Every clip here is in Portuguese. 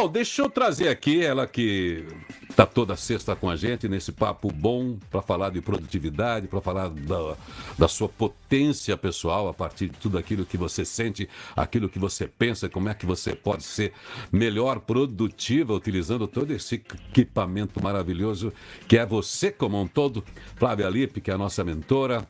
Bom, deixa eu trazer aqui ela que está toda sexta com a gente nesse papo bom para falar de produtividade, para falar da sua potência pessoal a partir de tudo aquilo que você sente, aquilo que você pensa, como é que você pode ser melhor produtiva utilizando todo esse equipamento maravilhoso que é você como um todo. Flávia Lippe, que é a nossa mentora.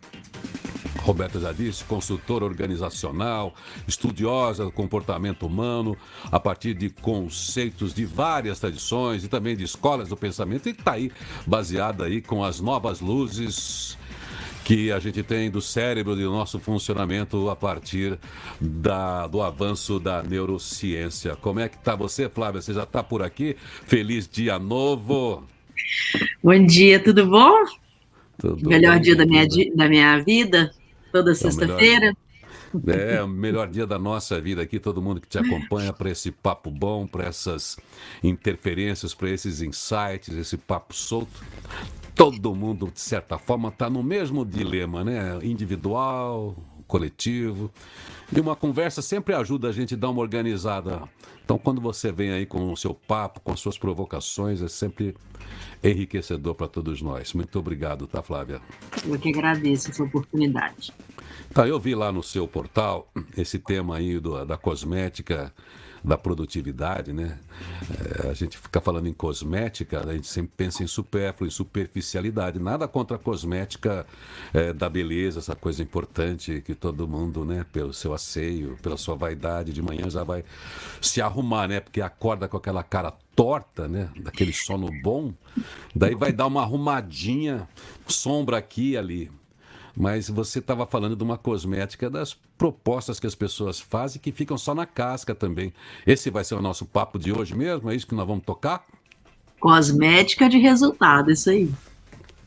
Roberta já disse, consultora organizacional, estudiosa do comportamento humano, a partir de conceitos de várias tradições e também de escolas do pensamento, e está aí baseada aí com as novas luzes que a gente tem do cérebro e do nosso funcionamento a partir do avanço da neurociência. Como é que está você, Flávia? Você já está por aqui? Feliz dia novo! Bom dia, tudo bom? Tudo Melhor bem, dia querida? da minha vida, toda É o melhor. sexta-feira. É o melhor dia da nossa vida aqui, todo mundo que te acompanha para esse papo bom, para essas interferências, para esses insights, esse papo solto. Todo mundo, de certa forma, está no mesmo dilema, né? Individual, coletivo. E uma conversa sempre ajuda a gente a dar uma organizada. Então, quando você vem aí com o seu papo, com as suas provocações, é sempre enriquecedor para todos nós. Muito obrigado, tá, Flávia? Eu que agradeço essa oportunidade. Tá, eu vi lá no seu portal esse tema aí da cosmética, da produtividade, né? A gente fica falando em cosmética, a gente sempre pensa em supérfluo, em superficialidade. Nada contra a cosmética da beleza, essa coisa importante que todo mundo, né? Pelo seu asseio, pela sua vaidade, de manhã já vai se arrumar, né? Porque acorda com aquela cara torta, né? Daquele sono bom, daí vai dar uma arrumadinha, sombra aqui e ali. Mas você estava falando de uma cosmética das propostas que as pessoas fazem que ficam só na casca também. Esse vai ser o nosso papo de hoje mesmo? É isso que nós vamos tocar? Cosmética de resultado, isso aí.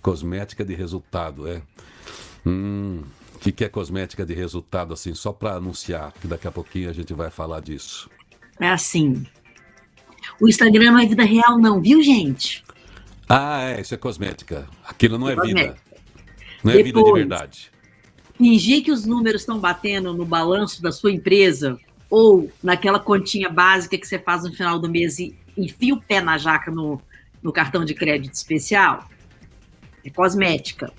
Cosmética de resultado, é. O que é cosmética de resultado, assim, só para anunciar, que daqui a pouquinho a gente vai falar disso. É assim. O Instagram não é vida real, não, viu, gente? Ah, isso é cosmética. Aquilo não É é vida. cosmética. Não é vida de Depois, verdade. fingir que os números estão batendo no balanço da sua empresa ou naquela continha básica que você faz no final do mês e enfia o pé na jaca no cartão de crédito especial. É cosmética.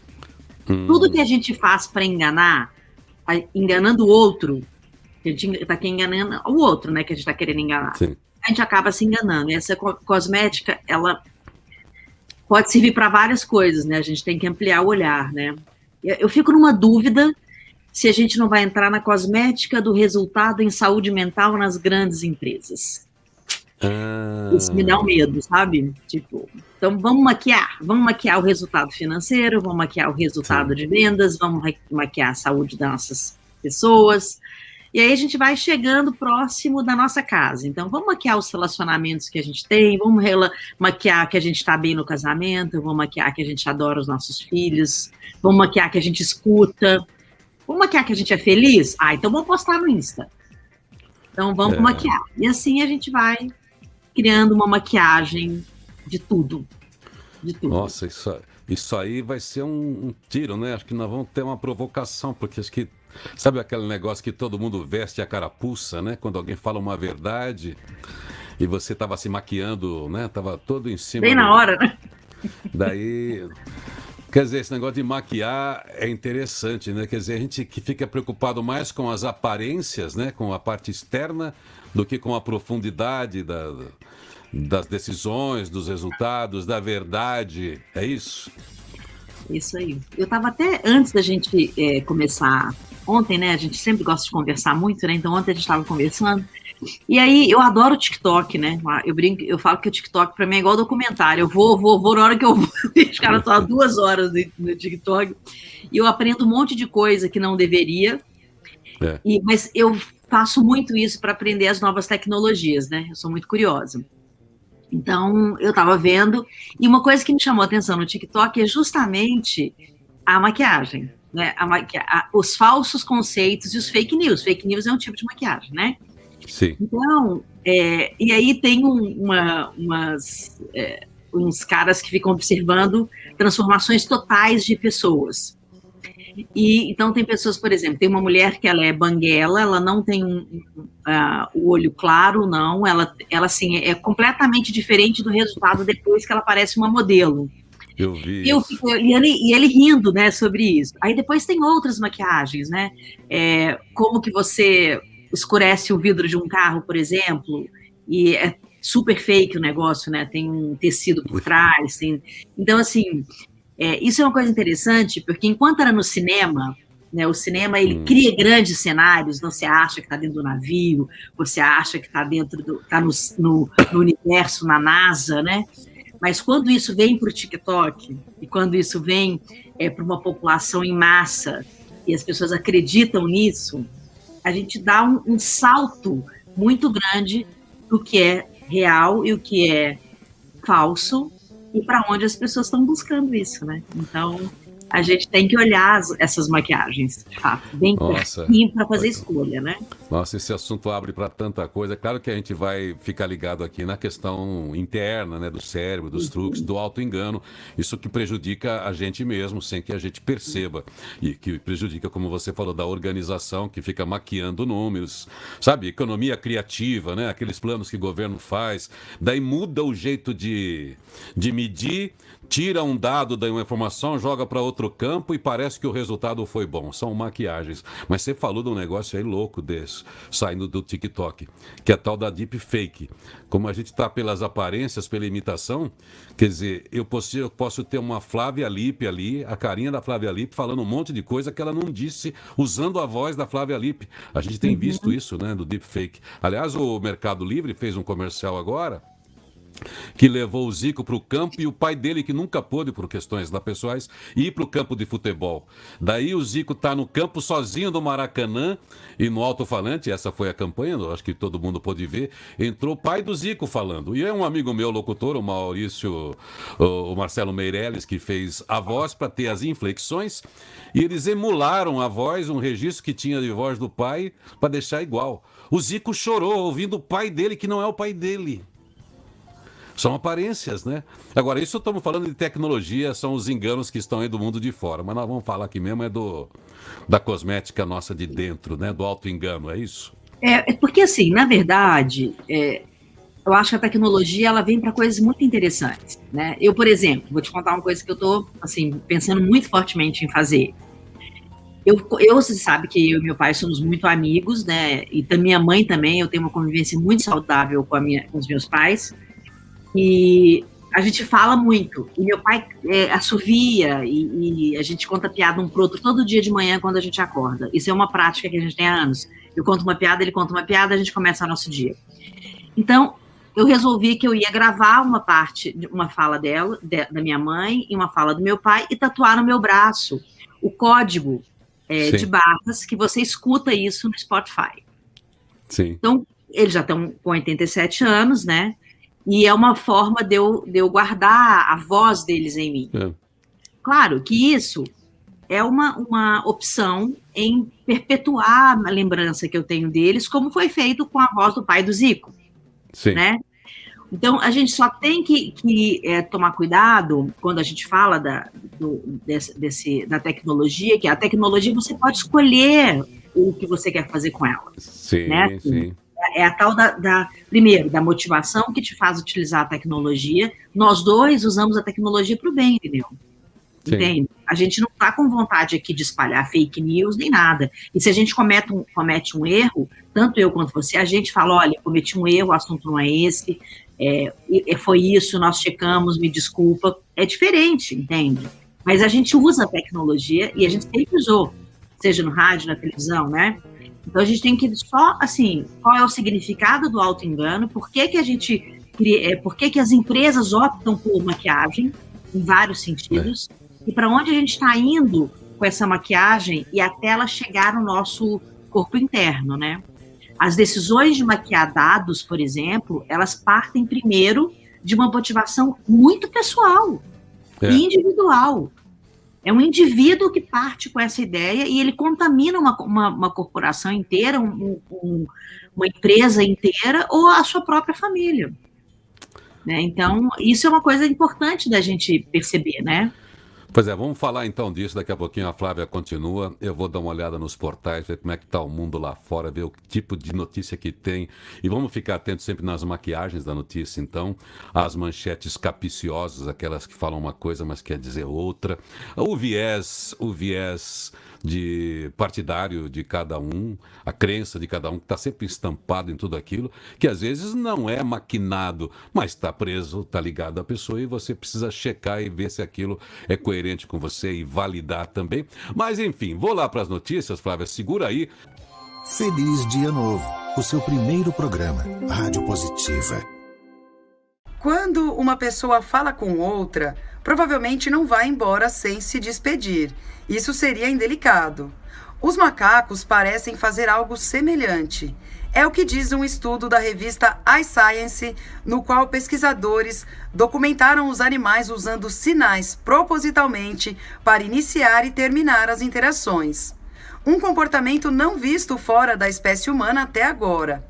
Tudo que a gente faz para enganar, enganando o outro, a gente está aqui enganando o outro, né, que a gente está querendo enganar. Sim. A gente acaba se enganando. E essa cosmética, ela pode servir para várias coisas, né? A gente tem que ampliar o olhar, né? Eu fico numa dúvida se a gente não vai entrar na cosmética do resultado em saúde mental nas grandes empresas. Isso me dá um medo, sabe? Tipo, então vamos maquiar o resultado financeiro, vamos maquiar o resultado Sim. de vendas, vamos maquiar a saúde das nossas pessoas. E aí a gente vai chegando próximo da nossa casa. Então, vamos maquiar os relacionamentos que a gente tem, vamos maquiar que a gente está bem no casamento, vamos maquiar que a gente adora os nossos filhos, vamos maquiar que a gente escuta, vamos maquiar que a gente é feliz? Ah, então vamos postar no Insta. Então, vamos maquiar. E assim a gente vai criando uma maquiagem de tudo. De tudo. Nossa, isso aí vai ser um tiro, né? Acho que nós vamos ter uma provocação, porque acho que sabe aquele negócio que todo mundo veste a carapuça, né? Quando alguém fala uma verdade e você estava se maquiando, né? Tava todo em cima. Bem na hora, né? Daí, quer dizer, esse negócio de maquiar é interessante, né? Quer dizer, a gente que fica preocupado mais com as aparências, né? Com a parte externa, do que com a profundidade das decisões, dos resultados, da verdade. É isso? Isso aí. Eu estava até, antes da gente começar ontem, né? A gente sempre gosta de conversar muito, né? Então ontem a gente estava conversando. E aí eu adoro o TikTok, né? Eu falo que o TikTok para mim é igual documentário. Eu vou na hora que eu vou. Os caras estão há 2 horas no TikTok. E eu aprendo um monte de coisa que não deveria. Mas eu faço muito isso para aprender as novas tecnologias, né? Eu sou muito curiosa. Então, eu estava vendo, e uma coisa que me chamou a atenção no TikTok é justamente a maquiagem, né? Os falsos conceitos e os fake news. Fake news é um tipo de maquiagem, né? Sim. Então, e aí tem uns caras que ficam observando transformações totais de pessoas. E então tem pessoas, por exemplo, tem uma mulher que ela é banguela, ela não tem o olho claro, não, ela assim, é completamente diferente do resultado depois que ela parece uma modelo. Eu vi isso. E ele rindo, né, sobre isso. Aí depois tem outras maquiagens, né? Como que você escurece o vidro de um carro, por exemplo, e é super fake o negócio, né? Tem um tecido por trás. Então, assim, isso é uma coisa interessante, porque enquanto era no cinema, né, o cinema ele cria grandes cenários, você acha que está dentro do navio, você acha que está no universo, na NASA, né? Mas quando isso vem para o TikTok, e quando isso vem para uma população em massa, e as pessoas acreditam nisso, a gente dá um salto muito grande do que é real e o que é falso, e para onde as pessoas estão buscando isso, né? Então, a gente tem que olhar essas maquiagens, tá? Bem pertinho para fazer escolha, né? Nossa, esse assunto abre para tanta coisa. É claro que a gente vai ficar ligado aqui na questão interna, né, do cérebro, dos truques, do auto-engano. Isso que prejudica a gente mesmo, sem que a gente perceba. E que prejudica, como você falou, da organização, que fica maquiando números. Sabe, economia criativa, né? Aqueles planos que o governo faz. Daí muda o jeito de medir, tira um dado da uma informação, joga para outro campo e parece que o resultado foi bom. São maquiagens. Mas você falou de um negócio aí louco desse, saindo do TikTok, que é a tal da deepfake. Como a gente está pelas aparências, pela imitação, quer dizer, eu posso ter uma Flávia Lippe ali, a carinha da Flávia Lippe, falando um monte de coisa que ela não disse, usando a voz da Flávia Lippe. A gente tem visto isso, né, do deepfake. Aliás, o Mercado Livre fez um comercial agora, que levou o Zico para o campo e o pai dele, que nunca pôde, por questões lá pessoais, ir para o campo de futebol. Daí o Zico está no campo sozinho do Maracanã e no alto-falante, essa foi a campanha, acho que todo mundo pôde ver, entrou o pai do Zico falando. E é um amigo meu, locutor, o Maurício, o Marcelo Meirelles, que fez a voz para ter as inflexões, e eles emularam a voz, um registro que tinha de voz do pai, para deixar igual. O Zico chorou ouvindo o pai dele, que não é o pai dele. São aparências, né? Agora, isso estamos falando de tecnologia, são os enganos que estão aí do mundo de fora. Mas nós vamos falar aqui mesmo da cosmética nossa de dentro, né? Do auto-engano, é isso? Porque, assim, na verdade, eu acho que a tecnologia ela vem para coisas muito interessantes, né? Eu, por exemplo, vou te contar uma coisa que eu estou, assim, pensando muito fortemente em fazer. Você sabe que eu e meu pai somos muito amigos, né? E da minha mãe também, eu tenho uma convivência muito saudável com os meus pais. E a gente fala muito. E meu pai assovia e a gente conta piada um pro outro todo dia de manhã quando a gente acorda. Isso é uma prática que a gente tem há anos. Eu conto uma piada, ele conta uma piada, a gente começa o nosso dia. Então, eu resolvi que eu ia gravar uma fala da minha mãe e uma fala do meu pai e tatuar no meu braço o código de barras que você escuta isso no Spotify. Sim. Então, eles já estão com 87 anos, né? E é uma forma de eu guardar a voz deles em mim. Claro que isso é uma opção em perpetuar a lembrança que eu tenho deles, como foi feito com a voz do pai do Zico. Sim. Né? Então, a gente só tem que tomar cuidado quando a gente fala da tecnologia, que a tecnologia você pode escolher o que você quer fazer com ela. Sim, né? sim. É a tal primeiro, da motivação que te faz utilizar a tecnologia. Nós dois usamos a tecnologia para o bem, entendeu? Entende? A gente não está com vontade aqui de espalhar fake news nem nada. E se a gente comete um erro, tanto eu quanto você, a gente fala, olha, cometi um erro, o assunto não é esse, foi isso, nós checamos, me desculpa. É diferente, entende? Mas a gente usa a tecnologia e a gente sempre usou, seja no rádio, na televisão, né? Então, a gente tem que só, assim, qual é o significado do auto-engano, por que as empresas optam por maquiagem, em vários sentidos, e para onde a gente está indo com essa maquiagem e até ela chegar no nosso corpo interno, né? As decisões de maquiar dados, por exemplo, elas partem primeiro de uma motivação muito pessoal e individual. É um indivíduo que parte com essa ideia e ele contamina uma corporação inteira, uma empresa inteira ou a sua própria família. Né? Então, isso é uma coisa importante da gente perceber, né? Pois é, vamos falar então disso. Daqui a pouquinho a Flávia continua. Eu vou dar uma olhada nos portais, ver como é que está o mundo lá fora, ver o tipo de notícia que tem. E vamos ficar atentos sempre nas maquiagens da notícia, então. As manchetes capiciosas, aquelas que falam uma coisa, mas quer dizer outra. O viés de partidário de cada um, a crença de cada um, que está sempre estampado em tudo aquilo, que às vezes não é maquinado, mas está preso, está ligado à pessoa e você precisa checar e ver se aquilo é coerente com você e validar também. Mas enfim, vou lá para as notícias, Flávia, segura aí. Feliz Dia Novo, o seu primeiro programa, Rádio Positiva. Quando uma pessoa fala com outra, provavelmente não vai embora sem se despedir. Isso seria indelicado. Os macacos parecem fazer algo semelhante. É o que diz um estudo da revista iScience, no qual pesquisadores documentaram os animais usando sinais propositalmente para iniciar e terminar as interações. Um comportamento não visto fora da espécie humana até agora.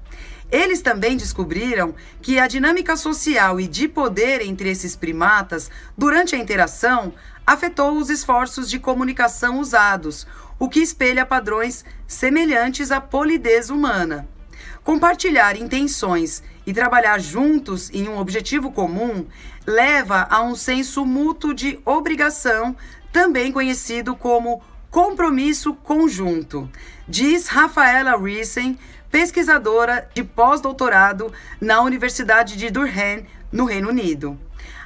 Eles também descobriram que a dinâmica social e de poder entre esses primatas, durante a interação, afetou os esforços de comunicação usados, o que espelha padrões semelhantes à polidez humana. Compartilhar intenções e trabalhar juntos em um objetivo comum leva a um senso mútuo de obrigação, também conhecido como compromisso conjunto, diz Rafaela Riesen, pesquisadora de pós-doutorado na Universidade de Durham, no Reino Unido.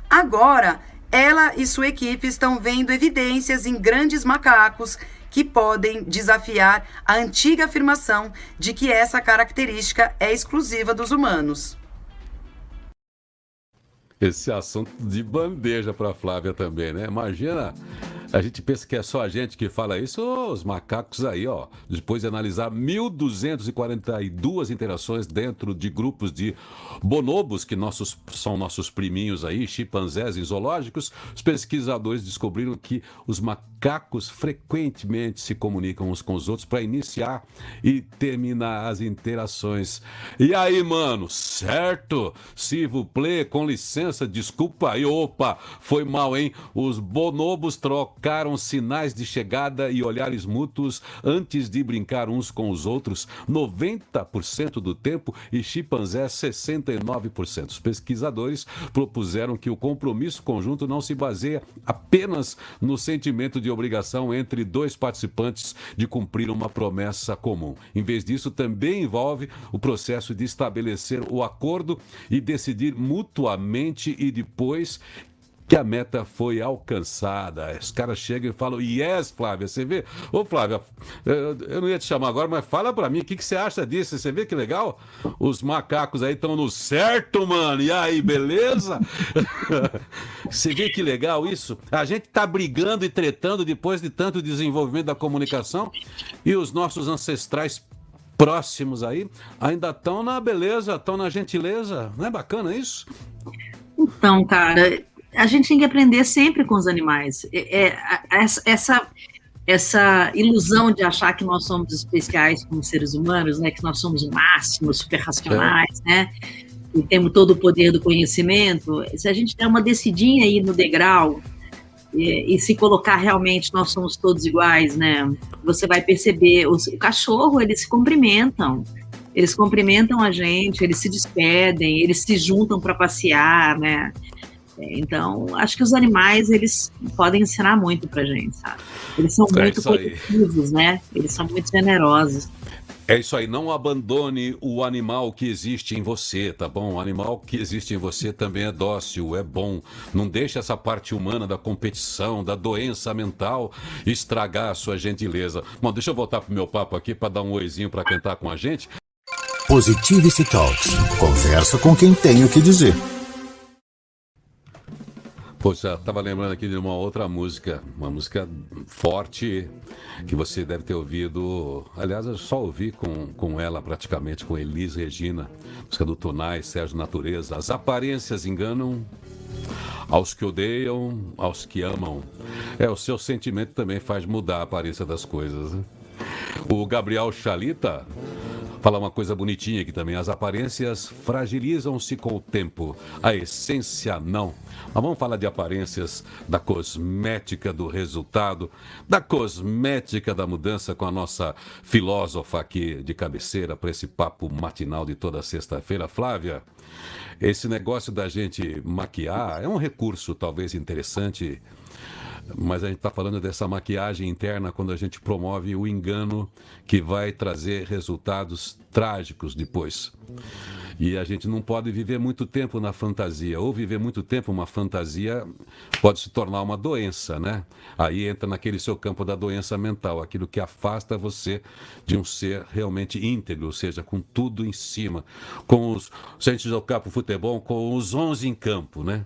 Agora, ela e sua equipe estão vendo evidências em grandes macacos que podem desafiar a antiga afirmação de que essa característica é exclusiva dos humanos. Esse assunto de bandeja para Flávia também, né? Imagina, a gente pensa que é só a gente que fala isso, os macacos aí, ó. Depois de analisar 1.242 interações dentro de grupos de bonobos, que são nossos priminhos aí, chimpanzés em zoológicos, os pesquisadores descobriram que os macacos frequentemente se comunicam uns com os outros para iniciar e terminar as interações. E aí, mano, certo? S'il vous plaît, com licença, desculpa aí, opa, foi mal, hein? Os bonobos trocaram sinais de chegada e olhares mútuos antes de brincar uns com os outros, 90% do tempo, e chimpanzés 69%. Os pesquisadores propuseram que o compromisso conjunto não se baseia apenas no sentimento de obrigação entre dois participantes de cumprir uma promessa comum. Em vez disso, também envolve o processo de estabelecer o acordo e decidir mutuamente e depois que a meta foi alcançada. Os caras chegam e falam, yes, Flávia, você vê? Ô, Flávia, eu não ia te chamar agora, mas fala pra mim, o que você acha disso? Você vê que legal? Os macacos aí estão no certo, mano. E aí, beleza? Você vê que legal isso? A gente tá brigando e tretando depois de tanto desenvolvimento da comunicação e os nossos ancestrais próximos aí ainda estão na beleza, estão na gentileza. Não é bacana isso? Então, cara, a gente tem que aprender sempre com os animais. Essa ilusão de achar que nós somos especiais como seres humanos, né? Que nós somos o máximo, super racionais, né? E temos todo o poder do conhecimento. Se a gente der uma descidinha aí no degrau e se colocar realmente nós somos todos iguais, né? Você vai perceber, o cachorro, eles se cumprimentam. Eles cumprimentam a gente, eles se despedem, eles se juntam para passear, né? Então, acho que os animais, eles podem ensinar muito pra gente, sabe? Eles são muito coletivos, né? Eles são muito generosos. É isso aí, não abandone o animal que existe em você, tá bom? O animal que existe em você também é dócil, é bom. Não deixe essa parte humana da competição, da doença mental estragar a sua gentileza. Bom, deixa eu voltar pro meu papo aqui para dar um oizinho para quem tá com a gente. Positivity Talks. Conversa com quem tem o que dizer. Poxa, estava lembrando aqui de uma outra música, uma música forte que você deve ter ouvido. Aliás, eu só ouvi com ela praticamente, com Elis Regina, música do Tonai, Sérgio Natureza. As aparências enganam aos que odeiam, aos que amam. O seu sentimento também faz mudar a aparência das coisas, né? O Gabriel Chalita falar uma coisa bonitinha aqui também. As aparências fragilizam-se com o tempo. A essência não. Mas vamos falar de aparências, da cosmética do resultado, da cosmética da mudança com a nossa filósofa aqui de cabeceira para esse papo matinal de toda sexta-feira. Flávia, esse negócio da gente maquiar é um recurso talvez interessante, mas a gente está falando dessa maquiagem interna quando a gente promove o engano que vai trazer resultados trágicos depois. E a gente não pode viver muito tempo na fantasia. Ou viver muito tempo uma fantasia pode se tornar uma doença, né? Aí entra naquele seu campo da doença mental, aquilo que afasta você de um ser realmente íntegro, ou seja, com tudo em cima. Se a gente jogar para o futebol, com os 11 em campo, né?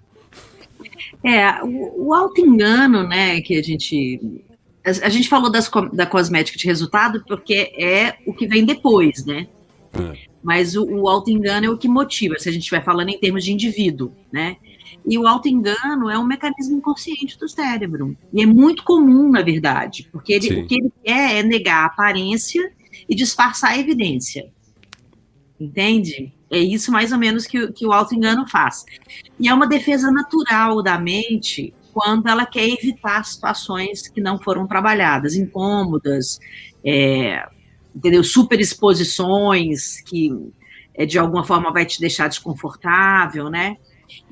O auto-engano, né, que a gente falou da cosmética de resultado porque é o que vem depois, né? Mas o auto-engano é o que motiva, se a gente estiver falando em termos de indivíduo, né? E o auto-engano é um mecanismo inconsciente do cérebro. E é muito comum, na verdade, porque o que ele quer é negar a aparência e disfarçar a evidência. Entende? É isso mais ou menos que o auto-engano faz. E é uma defesa natural da mente quando ela quer evitar situações que não foram trabalhadas, incômodas, entendeu? Superexposições que de alguma forma vai te deixar desconfortável, né?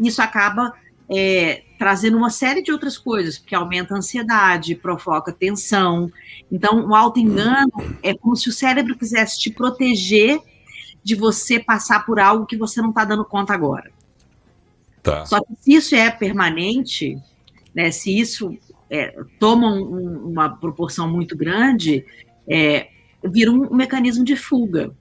Isso acaba trazendo uma série de outras coisas, porque aumenta a ansiedade, provoca tensão. Então, o auto-engano é como se o cérebro quisesse te proteger de você passar por algo que você não está dando conta agora. Tá. Só que se isso é permanente, né, se isso toma uma proporção muito grande, vira um mecanismo de fuga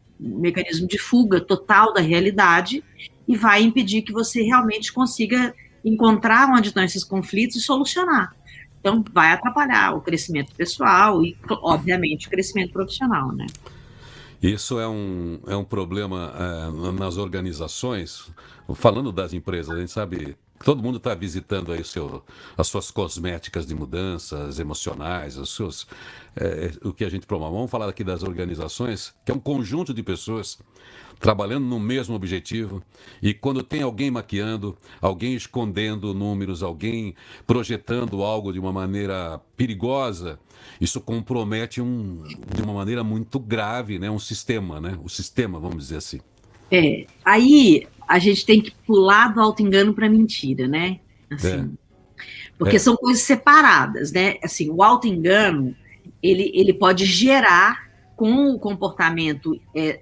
total da realidade e vai impedir que você realmente consiga encontrar onde estão esses conflitos e solucionar. Então, vai atrapalhar o crescimento pessoal e, obviamente, o crescimento profissional, né? Isso é um problema nas organizações. Falando das empresas, a gente sabe, todo mundo está visitando aí as suas cosméticas de mudanças emocionais, o que a gente promove. Vamos falar aqui das organizações, que é um conjunto de pessoas trabalhando no mesmo objetivo, e quando tem alguém maquiando, alguém escondendo números, alguém projetando algo de uma maneira perigosa, isso compromete de uma maneira muito grave, né, um sistema, né? O sistema, vamos dizer assim. Aí a gente tem que pular do auto-engano para a mentira, né? Assim, porque são coisas separadas, né? Assim, o auto-engano, ele pode gerar com o comportamento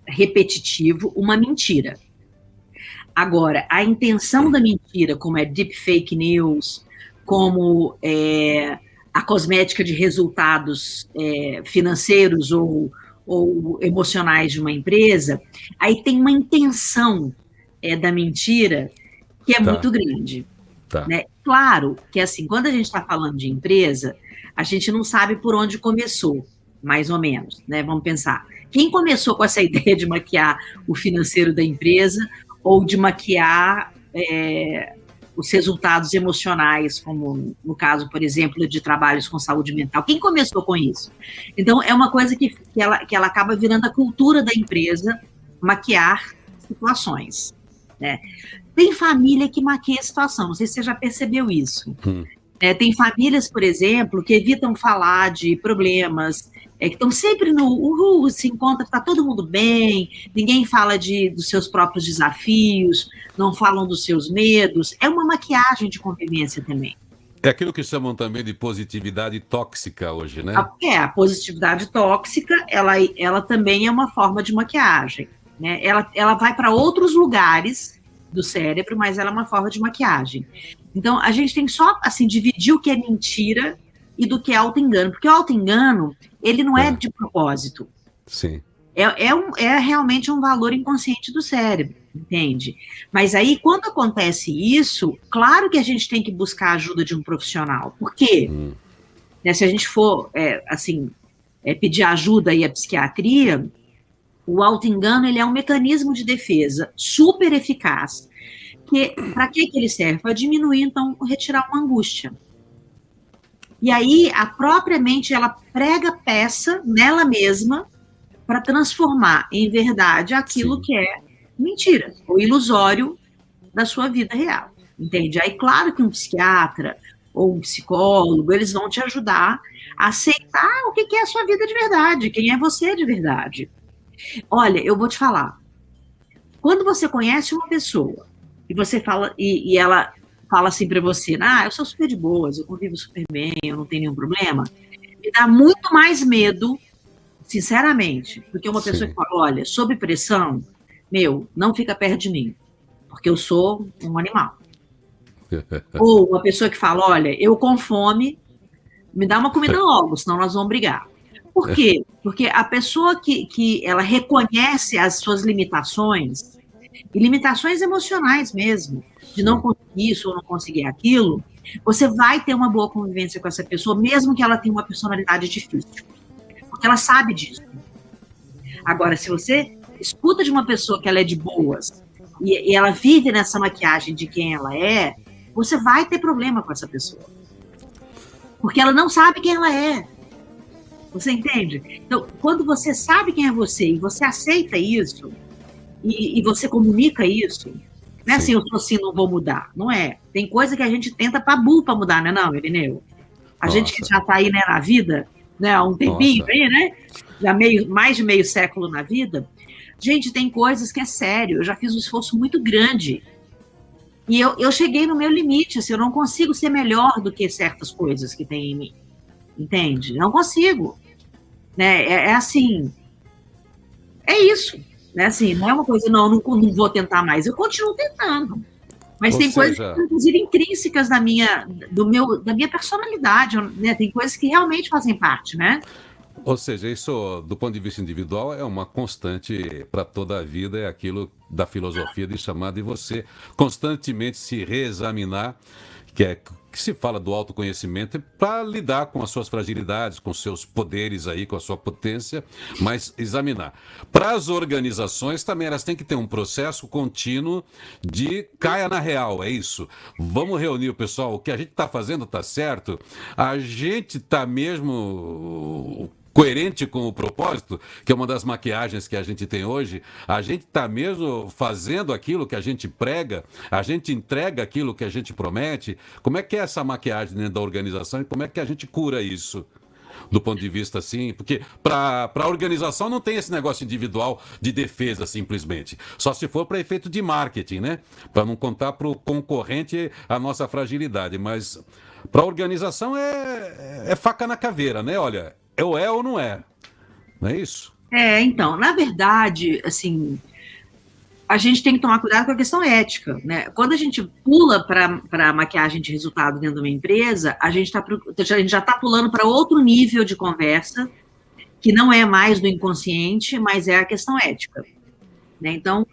repetitivo uma mentira. Agora, a intenção da mentira, como deep fake news, como a cosmética de resultados financeiros ou emocionais de uma empresa, aí tem uma intenção da mentira que é muito grande. Tá. Né? Claro que, assim, quando a gente está falando de empresa, a gente não sabe por onde começou, mais ou menos, né? Vamos pensar. Quem começou com essa ideia de maquiar o financeiro da empresa ou de maquiar os resultados emocionais, como no caso, por exemplo, de trabalhos com saúde mental? Quem começou com isso? Então, é uma coisa que ela acaba virando a cultura da empresa, maquiar situações, né? Tem família que maquia a situação, não sei se você já percebeu isso. Tem famílias, por exemplo, que evitam falar de problemas, que estão sempre se encontra, está todo mundo bem, ninguém fala dos seus próprios desafios, não falam dos seus medos. É uma maquiagem de convivência também. É aquilo que chamam também de positividade tóxica hoje, né? A positividade tóxica, ela também é uma forma de maquiagem, né? Ela vai para outros lugares do cérebro, mas ela é uma forma de maquiagem. Então, a gente tem que só, assim, dividir o que é mentira e do que é auto-engano, porque o auto-engano, ele não é de propósito. Sim. É realmente um valor inconsciente do cérebro, entende? Mas aí, quando acontece isso, claro que a gente tem que buscar a ajuda de um profissional. Por quê? Né, se a gente for, pedir ajuda aí à psiquiatria, o auto-engano, ele é um mecanismo de defesa super eficaz. Para que ele serve? Para diminuir, então, retirar uma angústia. E aí, a própria mente, ela prega peça nela mesma para transformar em verdade aquilo Sim. que é mentira, ou ilusório da sua vida real, entende? Aí, claro que um psiquiatra ou um psicólogo, eles vão te ajudar a aceitar o que é a sua vida de verdade, quem é você de verdade. Olha, eu vou te falar, quando você conhece uma pessoa e você fala, e ela fala assim para você, eu sou super de boas, eu convivo super bem, eu não tenho nenhum problema, me dá muito mais medo, sinceramente, do que uma pessoa que Sim. fala, olha, sob pressão, não fica perto de mim, porque eu sou um animal. Ou uma pessoa que fala, olha, eu com fome, me dá uma comida logo, senão nós vamos brigar. Por quê? Porque a pessoa que ela reconhece as suas limitações, e limitações emocionais mesmo, de não conseguir isso ou não conseguir aquilo, você vai ter uma boa convivência com essa pessoa, mesmo que ela tenha uma personalidade difícil. Porque ela sabe disso. Agora, se você escuta de uma pessoa que ela é de boas, e ela vive nessa maquiagem de quem ela é, você vai ter problema com essa pessoa. Porque ela não sabe quem ela é. Você entende? Então, quando você sabe quem é você e você aceita isso, e você comunica isso, não é assim, eu sou assim, não vou mudar. Não é. Tem coisa que a gente tenta para mudar, não, Irineu? A gente que já está aí, né, na vida, né, há um tempinho aí, né? Já mais de meio século na vida. Gente, tem coisas que é sério. Eu já fiz um esforço muito grande. E eu cheguei no meu limite, assim, eu não consigo ser melhor do que certas coisas que tem em mim. Entende? Não consigo. Né? É assim, é isso. Né? Assim, não é uma coisa, não vou tentar mais. Eu continuo tentando. Mas tem coisas, inclusive, intrínsecas da minha personalidade, né? Tem coisas que realmente fazem parte, né? Ou seja, isso, do ponto de vista individual, é uma constante para toda a vida, é aquilo da filosofia de chamar de você constantemente se reexaminar, que se fala do autoconhecimento, para lidar com as suas fragilidades, com seus poderes aí, com a sua potência, mas examinar. Para as organizações também, elas têm que ter um processo contínuo de caia na real, é isso. Vamos reunir o pessoal, o que a gente está fazendo está certo, a gente está mesmo coerente com o propósito, que é uma das maquiagens que a gente tem hoje, a gente está mesmo fazendo aquilo que a gente prega, a gente entrega aquilo que a gente promete. Como é que é essa maquiagem dentro da organização e como é que a gente cura isso? Do ponto de vista assim, porque para a organização não tem esse negócio individual de defesa simplesmente, só se for para efeito de marketing, né? Para não contar para o concorrente a nossa fragilidade, mas para a organização é faca na caveira, né? Olha, ou não é, não é isso? Então, na verdade, assim, a gente tem que tomar cuidado com a questão ética, né? Quando a gente pula para a maquiagem de resultado dentro de uma empresa, a gente já está pulando para outro nível de conversa, que não é mais do inconsciente, mas é a questão ética. Né? Então,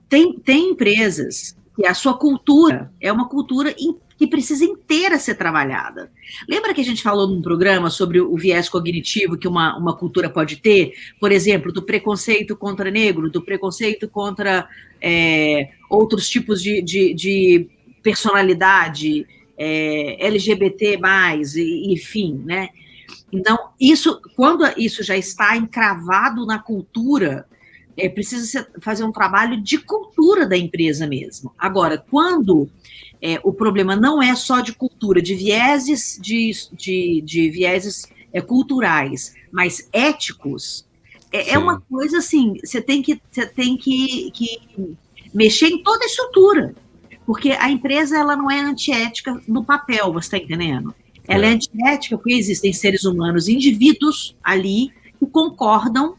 tem empresas que a sua cultura é uma cultura que precisa inteira ser trabalhada. Lembra que a gente falou num programa sobre o viés cognitivo que uma cultura pode ter? Por exemplo, do preconceito contra negro, do preconceito contra outros tipos de personalidade, LGBT+, enfim, né? Então, quando isso já está encravado na cultura, precisa fazer um trabalho de cultura da empresa mesmo. Agora, quando o problema não é só de cultura, de vieses, de vieses culturais, mas éticos, é uma coisa assim, você tem que mexer em toda a estrutura, porque a empresa ela não é antiética no papel, você está entendendo? Ela é antiética porque existem seres humanos, indivíduos ali que concordam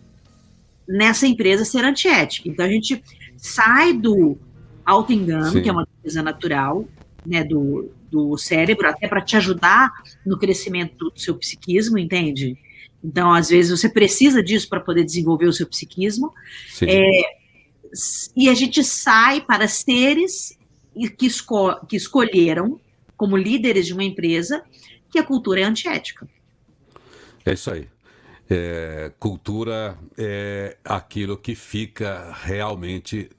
nessa empresa ser antiética. Então, a gente sai do auto-engano, que é uma coisa natural, né, do cérebro, até para te ajudar no crescimento do seu psiquismo, entende? Então, às vezes, você precisa disso para poder desenvolver o seu psiquismo. E a gente sai para seres que escolheram, como líderes de uma empresa, que a cultura é antiética. É isso aí. Cultura é aquilo que fica realmente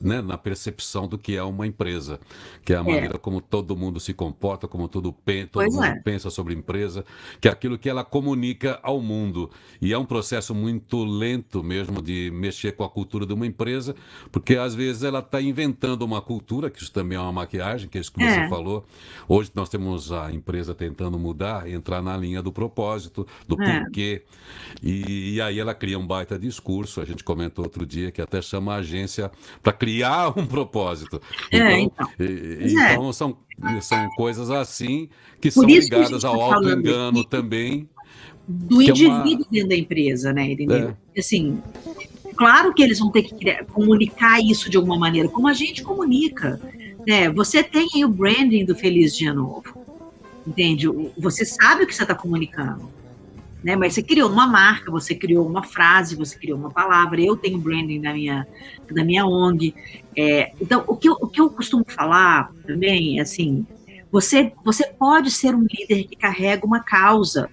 né, na percepção do que é uma empresa, que é a maneira como todo mundo se comporta, como todo Pois mundo é. pensa sobre empresa, que é aquilo que ela comunica ao mundo. E é um processo muito lento mesmo de mexer com a cultura de uma empresa, porque às vezes ela está inventando uma cultura, que isso também é uma maquiagem, que é isso que você É, falou. Hoje nós temos a empresa tentando mudar, entrar na linha do propósito, do é, porquê. E aí ela cria um baita discurso, a gente comentou outro dia, que até chama a agência para criar um propósito. Então, então. Pois é. então são coisas assim que Por são isso que a gente ligadas está ao falando auto-engano aqui também, do que é uma. indivíduo dentro da empresa, né? Entendeu? É, Assim, claro que eles vão ter que comunicar isso de alguma maneira, como a gente comunica. Né? Você tem aí o branding do Feliz Dia Novo, entende? Você sabe o que você está comunicando. Né? Mas você criou uma marca, você criou uma frase, você criou uma palavra. Eu tenho branding da minha ONG. Então, o que eu costumo falar também é assim: você pode ser um líder que carrega uma causa,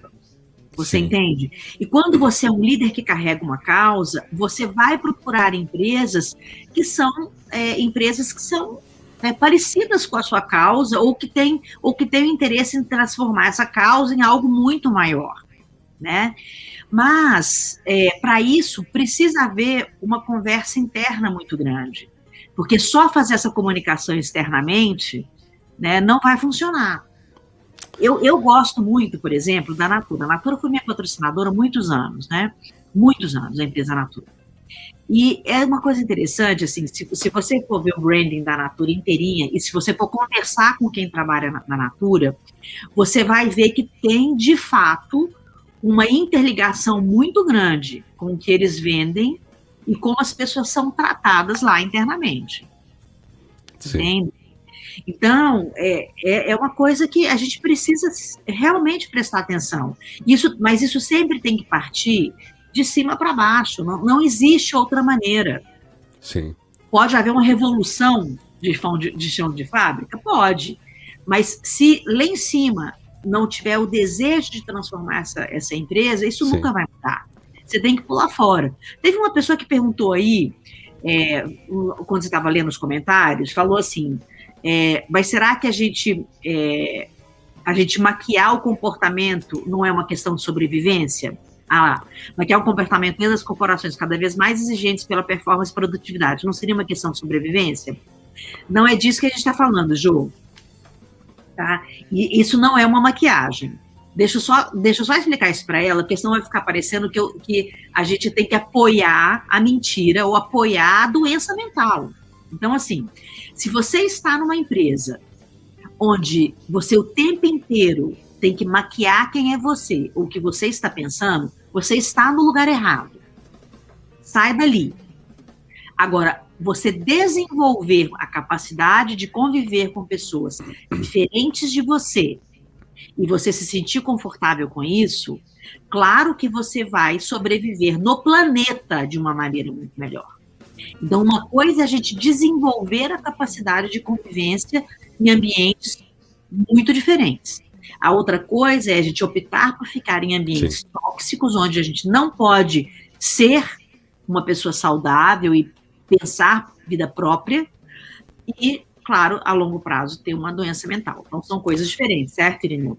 você sim, entende? E quando você é um líder que carrega uma causa, você vai procurar empresas que são empresas que são parecidas com a sua causa ou que têm interesse em transformar essa causa em algo muito maior. Né? Mas, para isso, precisa haver uma conversa interna muito grande, porque só fazer essa comunicação externamente, né, não vai funcionar. Eu gosto muito, por exemplo, da Natura. A Natura foi minha patrocinadora há muitos anos, né? Muitos anos, a empresa Natura. E é uma coisa interessante, assim, se você for ver o branding da Natura inteirinha, e se você for conversar com quem trabalha na Natura, você vai ver que tem, de fato, uma interligação muito grande com o que eles vendem e como as pessoas são tratadas lá internamente. sim, Entende? Então, é uma coisa que a gente precisa realmente prestar atenção. Mas isso sempre tem que partir de cima para baixo. Não existe outra maneira. sim, Pode haver uma revolução de chão de fábrica? Pode. Mas se lá em cima não tiver o desejo de transformar essa empresa, isso sim. nunca vai mudar. Você tem que pular fora. Teve uma pessoa que perguntou aí, quando você estava lendo os comentários, falou assim, mas será que a gente maquiar o comportamento não é uma questão de sobrevivência? Maquiar o comportamento das corporações cada vez mais exigentes pela performance e produtividade, não seria uma questão de sobrevivência? Não é disso que a gente está falando, Ju. Tá? E isso não é uma maquiagem. Deixa eu só explicar isso para ela, porque senão vai ficar parecendo que a gente tem que apoiar a mentira ou apoiar a doença mental. Então, assim, se você está numa empresa onde você o tempo inteiro tem que maquiar quem é você, ou o que você está pensando, você está no lugar errado. Sai dali. Agora, você desenvolver a capacidade de conviver com pessoas diferentes de você e você se sentir confortável com isso, claro que você vai sobreviver no planeta de uma maneira muito melhor. Então, uma coisa é a gente desenvolver a capacidade de convivência em ambientes muito diferentes. A outra coisa é a gente optar por ficar em ambientes tóxicos, onde a gente não pode ser uma pessoa saudável e pensar vida própria e, claro, a longo prazo ter uma doença mental. Então, são coisas diferentes, certo, Irineu?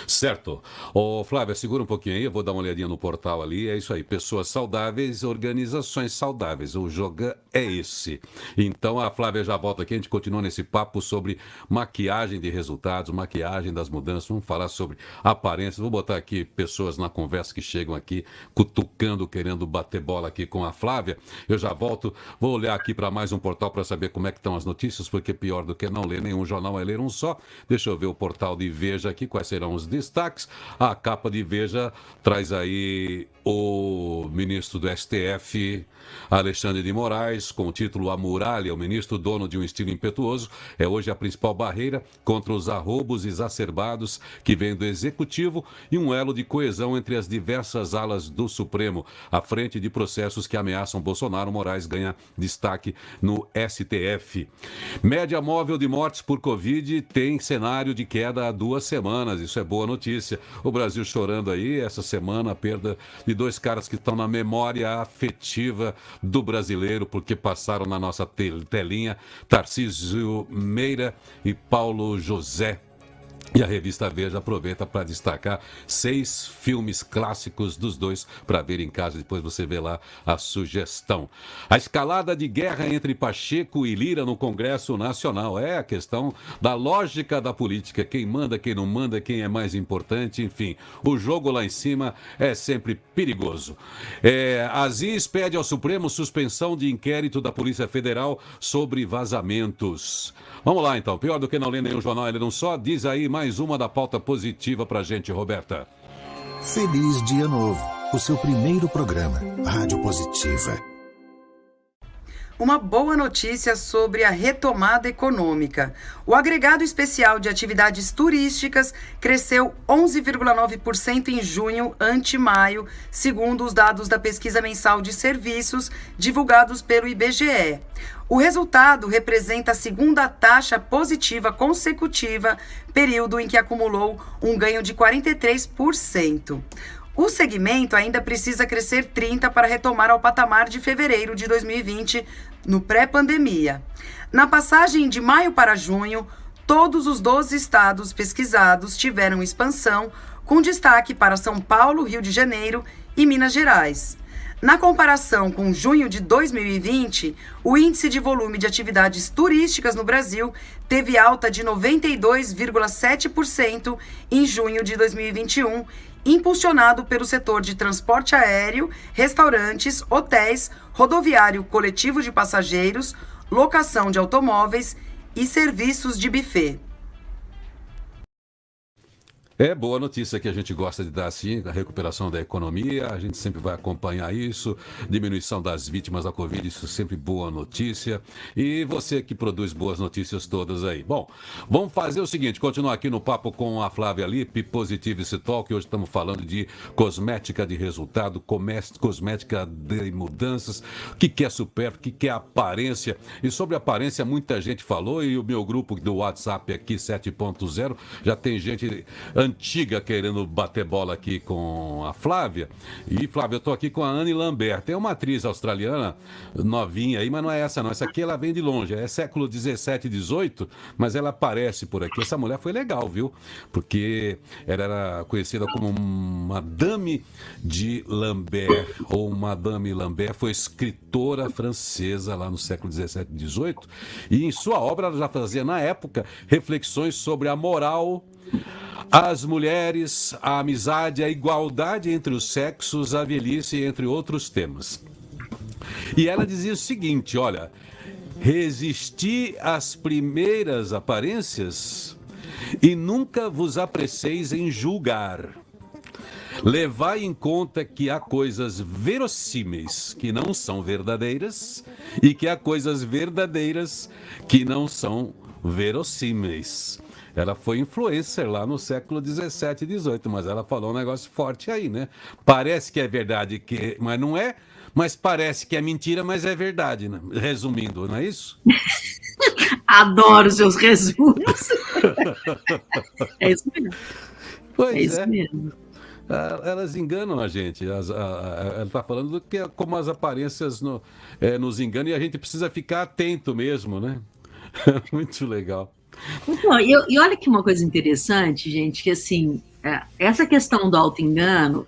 Certo. Ô, Flávia, segura um pouquinho aí, eu vou dar uma olhadinha no portal ali. É isso aí, pessoas saudáveis, organizações saudáveis. O Jogan é esse. Então a Flávia já volta aqui, a gente continua nesse papo sobre maquiagem de resultados, maquiagem das mudanças. Vamos falar sobre aparência. Vou botar aqui pessoas na conversa que chegam aqui, cutucando, querendo bater bola aqui com a Flávia. Eu já volto, vou olhar aqui para mais um portal para saber como é que estão as notícias, porque pior do que não ler nenhum jornal é ler um só. Deixa eu ver o portal de Veja aqui, quais serão os destaques. A capa de Veja traz aí o ministro do STF, Alexandre de Moraes, com o título A Muralha, o ministro dono de um estilo impetuoso, é hoje a principal barreira contra os arroubos exacerbados que vêm do Executivo e um elo de coesão entre as diversas alas do Supremo. À frente de processos que ameaçam Bolsonaro, Moraes ganha destaque no STF. Média móvel de mortes por Covid tem cenário de queda há 2 semanas. Isso isso é boa notícia. O Brasil chorando aí, essa semana, a perda de 2 caras que estão na memória afetiva do brasileiro, porque passaram na nossa telinha, Tarcísio Meira e Paulo José. E a revista Veja aproveita para destacar 6 filmes clássicos dos dois para ver em casa. Depois você vê lá a sugestão. A escalada de guerra entre Pacheco e Lira no Congresso Nacional. É a questão da lógica da política. Quem manda, quem não manda, quem é mais importante. Enfim, o jogo lá em cima é sempre perigoso. Aziz pede ao Supremo suspensão de inquérito da Polícia Federal sobre vazamentos. Vamos lá então. Pior do que não ler nenhum jornal, ele não só. Diz aí mais uma da pauta positiva pra gente, Roberta. Feliz Dia Novo, o seu primeiro programa, Rádio Positiva. Uma boa notícia sobre a retomada econômica. O agregado especial de atividades turísticas cresceu 11,9% em junho ante maio, segundo os dados da pesquisa mensal de serviços divulgados pelo IBGE. O resultado representa a segunda taxa positiva consecutiva, período em que acumulou um ganho de 43%. O segmento ainda precisa crescer 30% para retomar ao patamar de fevereiro de 2020, no pré-pandemia. Na passagem de maio para junho, todos os 12 estados pesquisados tiveram expansão, com destaque para São Paulo, Rio de Janeiro e Minas Gerais. Na comparação com junho de 2020, o índice de volume de atividades turísticas no Brasil teve alta de 92,7% em junho de 2021, impulsionado pelo setor de transporte aéreo, restaurantes, hotéis, rodoviário coletivo de passageiros, locação de automóveis e serviços de buffet. É boa notícia que a gente gosta de dar assim, a recuperação da economia, a gente sempre vai acompanhar isso, diminuição das vítimas da Covid, isso sempre boa notícia. E você que produz boas notícias todas aí. Bom, vamos fazer o seguinte, continuar aqui no papo com a Flávia Lippe, Positivity Talk, hoje estamos falando de cosmética de resultado, cosmética de mudanças, o que é supérfluo, o que é aparência. E sobre aparência muita gente falou e o meu grupo do WhatsApp aqui, 7.0, já tem gente antiga querendo bater bola aqui com a Flávia. E, Flávia, eu tô aqui com a Anne Lambert. É uma atriz australiana, novinha aí, mas não é essa não. Essa aqui ela vem de longe. É século 17, 18, mas ela aparece por aqui. Essa mulher foi legal, viu? Porque ela era conhecida como Madame de Lambert, ou Madame Lambert, foi escritora francesa lá no século 17, 18. E em sua obra ela já fazia, na época, reflexões sobre a moral, as mulheres, a amizade, a igualdade entre os sexos, a velhice, entre outros temas. E ela dizia o seguinte, olha, resisti às primeiras aparências e nunca vos apreceis em julgar. Levai em conta que há coisas verossímeis que não são verdadeiras e que há coisas verdadeiras que não são verossímeis. Ela foi influencer lá no século 17 e 18, mas ela falou um negócio forte aí, né? Parece que é verdade, mas não é, mas parece que é mentira, mas é verdade, né? Resumindo, não é isso? Adoro os seus resumos. É isso mesmo. Pois é isso mesmo. Elas enganam a gente. Ela está falando do que como as aparências nos enganam e a gente precisa ficar atento mesmo, né? Muito legal. Então, e olha que uma coisa interessante, gente, que assim, essa questão do auto-engano,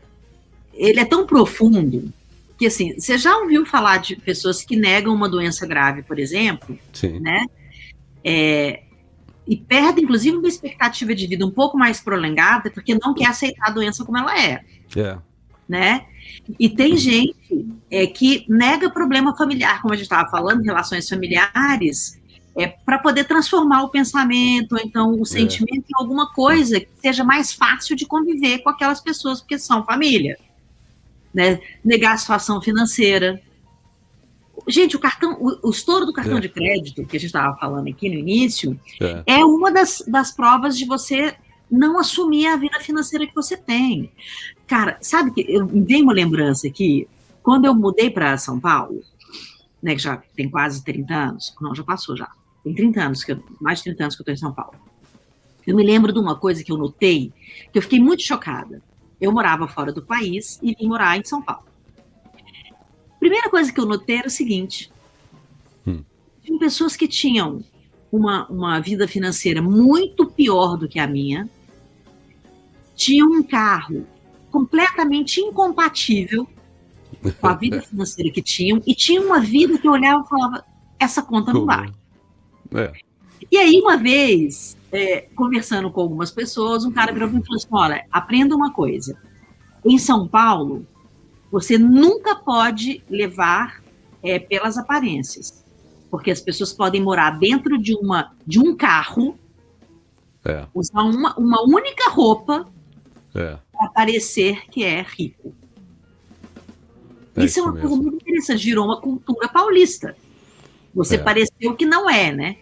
ele é tão profundo que, assim, você já ouviu falar de pessoas que negam uma doença grave, por exemplo? Sim. Né? E perdem, inclusive, uma expectativa de vida um pouco mais prolongada, porque não quer aceitar a doença como ela é. Né? E tem gente que nega problema familiar, como a gente estava falando, relações familiares, para poder transformar o pensamento, ou então o sentimento em alguma coisa que seja mais fácil de conviver com aquelas pessoas, porque são família. Né? Negar a situação financeira. Gente, o estouro do cartão de crédito, que a gente estava falando aqui no início, é uma das provas de você não assumir a vida financeira que você tem. Cara, sabe que eu me dei uma lembrança aqui, quando eu mudei para São Paulo, né, que já tem quase 30 anos, não, já passou já, tem 30 anos, mais de 30 anos que eu estou em São Paulo. Eu me lembro de uma coisa que eu notei, que eu fiquei muito chocada. Eu morava fora do país e vim morar em São Paulo. Primeira coisa que eu notei era o seguinte: tinham pessoas que tinham uma vida financeira muito pior do que a minha, tinham um carro completamente incompatível com a vida financeira que tinham, e tinha uma vida que eu olhava e falava, essa conta não vai. E aí, uma vez, conversando com algumas pessoas, um cara virou e falou assim, olha, aprenda uma coisa, em São Paulo, você nunca pode levar pelas aparências, porque as pessoas podem morar dentro de um carro, usar uma única roupa para parecer que é rico. Isso é uma coisa muito interessante, virou uma cultura paulista. Você pareceu que não é, né?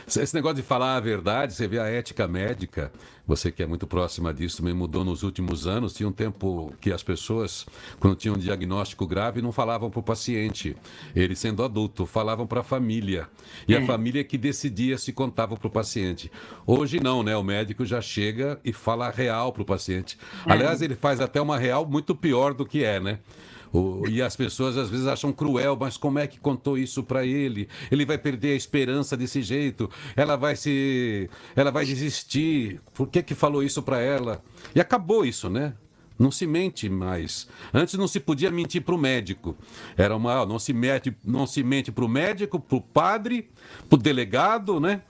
Esse negócio de falar a verdade, você vê a ética médica, você que é muito próxima disso, também mudou nos últimos anos. Tinha um tempo que as pessoas, quando tinham um diagnóstico grave, não falavam para o paciente. Ele, sendo adulto, falavam para a família. E a família que decidia se contava para o paciente. Hoje não, né? O médico já chega e fala a real para o paciente. Aliás, ele faz até uma real muito pior do que é, né? E as pessoas às vezes acham cruel, mas como é que contou isso para ele? Ele vai perder a esperança desse jeito, ela vai desistir, por que falou isso para ela? E acabou isso, né? Não se mente mais. Antes não se podia mentir para o médico. Não se mente para o médico, para o padre, para o delegado, né?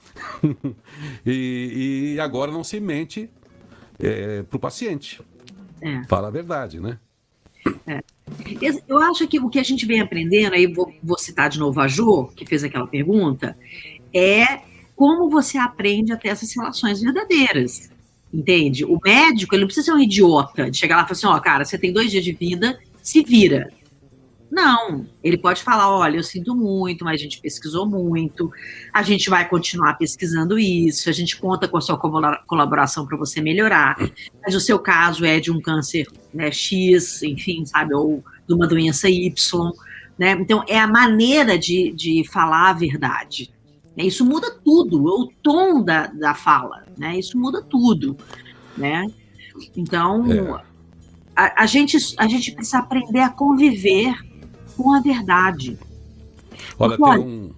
e agora não se mente para o paciente. Fala a verdade, né? Eu acho que o que a gente vem aprendendo, aí vou citar de novo a Jo, que fez aquela pergunta, é como você aprende a ter essas relações verdadeiras, entende? O médico, ele não precisa ser um idiota de chegar lá e falar assim, ó, cara, você tem 2 dias de vida, se vira. Não, ele pode falar, olha, eu sinto muito, mas a gente pesquisou muito, a gente vai continuar pesquisando isso, a gente conta com a sua colaboração para você melhorar, mas o seu caso é de um câncer, né, X, enfim, sabe, ou de uma doença Y, né? Então, é a maneira de falar a verdade. Isso muda tudo, o tom da fala, né? Isso muda tudo, né? Então, a gente precisa aprender a conviver com a verdade. Olha, porque, tem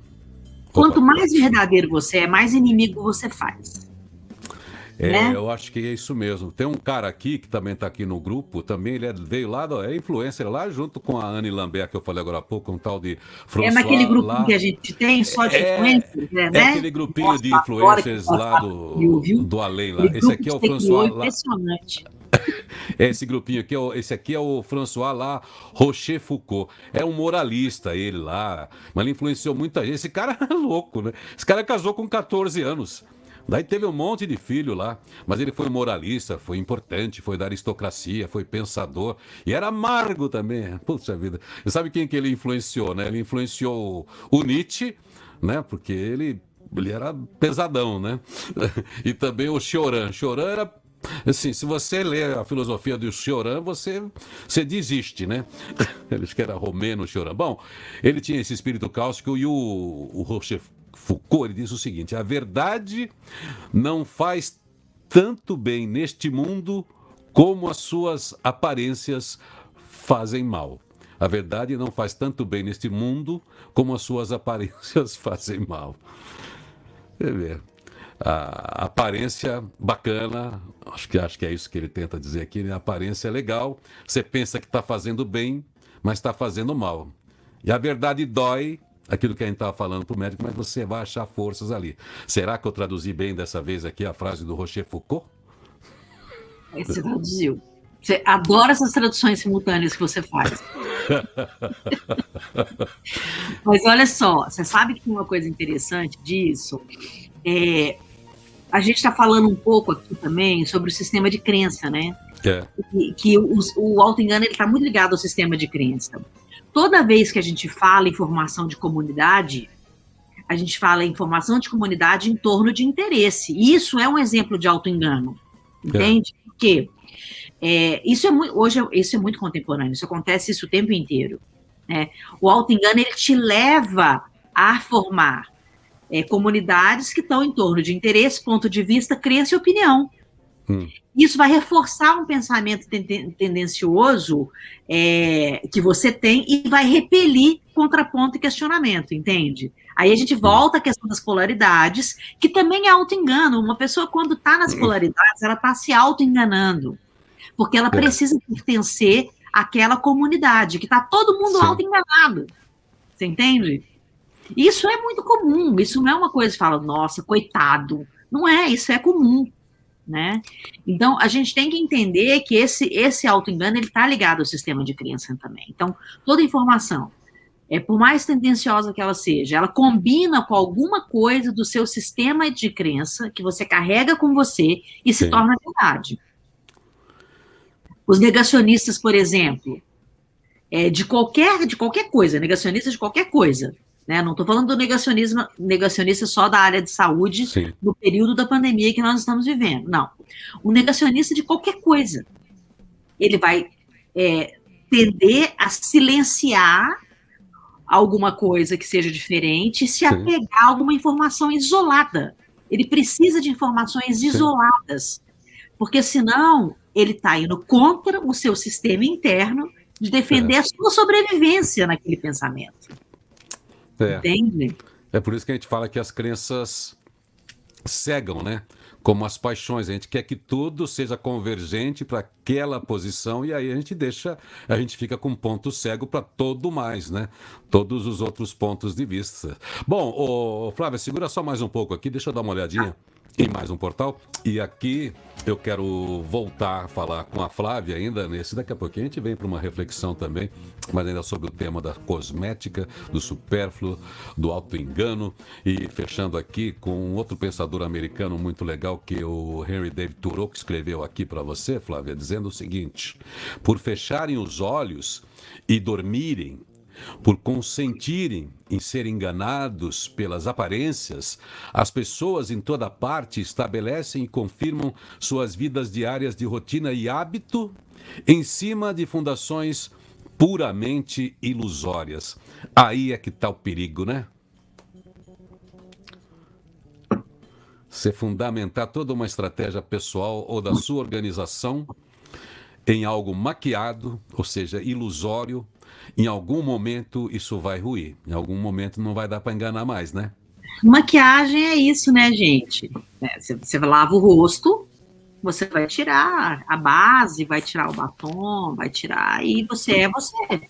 quanto mais verdadeiro você é, mais inimigo você faz. Né? Eu acho que é isso mesmo. Tem um cara aqui que também está aqui no grupo, também ele veio lá, é influencer lá, junto com a Anne Lambert, que eu falei agora há pouco, um tal de François. Naquele grupinho lá que a gente tem, só de influencers, né? É aquele grupinho de influencers lá do além lá. Esse aqui é o François lá. Impressionante. Esse grupinho aqui, esse aqui é o François lá, Rochefoucauld. É um moralista ele lá, mas ele influenciou muita gente. Esse cara é louco, né? Esse cara casou com 14 anos. Daí teve um monte de filho lá, mas ele foi moralista, foi importante, foi da aristocracia, foi pensador e era amargo também. Puxa vida. E sabe quem que ele influenciou, né? Ele influenciou o Nietzsche, né? Porque ele era pesadão, né? E também o Cioran. Cioran era assim, se você ler a filosofia do Cioran, você desiste, né? Ele acho que era romeno, Cioran. Bom, ele tinha esse espírito cáustico e o Rochefoucauld, ele diz o seguinte: a verdade não faz tanto bem neste mundo como as suas aparências fazem mal. A verdade não faz tanto bem neste mundo como as suas aparências fazem mal. Você vê. A aparência bacana, acho que é isso que ele tenta dizer aqui, né? A aparência é legal, você pensa que está fazendo bem, mas está fazendo mal. E a verdade dói, aquilo que a gente estava falando para o médico, mas você vai achar forças ali. Será que eu traduzi bem dessa vez aqui a frase do Rochefoucauld? Aí você traduziu. Você adora essas traduções simultâneas que você faz. Mas olha só, você sabe que tem uma coisa interessante disso? A gente está falando um pouco aqui também sobre o sistema de crença, né? Que o auto-engano está muito ligado ao sistema de crença. Toda vez que a gente fala em formação de comunidade, a gente fala em formação de comunidade em torno de interesse. E isso é um exemplo de auto-engano, entende? Porque isso é muito contemporâneo, isso acontece o tempo inteiro. Né? O auto-engano, ele te leva a formar comunidades que estão em torno de interesse, ponto de vista, crença e opinião. Isso vai reforçar um pensamento tendencioso que você tem e vai repelir contraponto e questionamento, entende? Aí a gente volta à questão das polaridades, que também é auto-engano. Uma pessoa, quando está nas polaridades, ela está se auto-enganando, porque ela precisa pertencer àquela comunidade, que está todo mundo auto-enganado. Você entende? Isso é muito comum, isso não é uma coisa que fala, nossa, coitado. Não é, isso é comum. Né? Então, a gente tem que entender que esse auto-engano está ligado ao sistema de crença também. Então, toda informação, por mais tendenciosa que ela seja, ela combina com alguma coisa do seu sistema de crença que você carrega com você e se torna verdade. Os negacionistas, por exemplo, de qualquer coisa, negacionistas de qualquer coisa, né? Não estou falando do negacionista só da área de saúde no período da pandemia que nós estamos vivendo. Não. O negacionista de qualquer coisa. Ele vai tender a silenciar alguma coisa que seja diferente e se apegar a alguma informação isolada. Ele precisa de informações isoladas. Porque senão ele está indo contra o seu sistema interno de defender a sua sobrevivência naquele pensamento. Entende? É por isso que a gente fala que as crenças cegam, né? Como as paixões. A gente quer que tudo seja convergente para aquela posição e aí a gente fica com ponto cego para todo mais, né? Todos os outros pontos de vista. Bom, Flávia, segura só mais um pouco aqui, deixa eu dar uma olhadinha em mais um portal. E aqui eu quero voltar a falar com a Flávia ainda daqui a pouquinho a gente vem para uma reflexão também, mas ainda sobre o tema da cosmética, do supérfluo, do auto-engano, e fechando aqui com um outro pensador americano muito legal, que é o Henry David Thoreau, que escreveu aqui para você, Flávia, dizendo o seguinte: por fecharem os olhos e dormirem, por consentirem em ser enganados pelas aparências, as pessoas em toda parte estabelecem e confirmam suas vidas diárias de rotina e hábito em cima de fundações puramente ilusórias. Aí é que está o perigo, né? Você fundamentar toda uma estratégia pessoal ou da sua organização em algo maquiado, ou seja, ilusório. Em algum momento isso vai ruir. Em algum momento não vai dar para enganar mais, né? Maquiagem é isso, né, gente? Você lava o rosto, você vai tirar a base, vai tirar o batom, vai tirar, e você é você,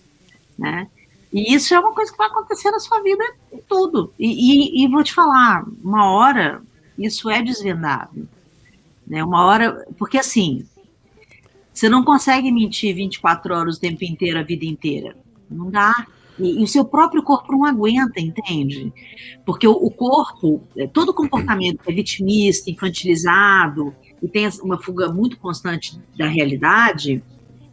né? E isso é uma coisa que vai acontecer na sua vida em tudo. E vou te falar, uma hora isso é desvendado, né? Uma hora, porque assim, você não consegue mentir 24 horas o tempo inteiro, a vida inteira. Não dá. E o seu próprio corpo não aguenta, entende? Porque o corpo, todo comportamento é vitimista, infantilizado, e tem uma fuga muito constante da realidade,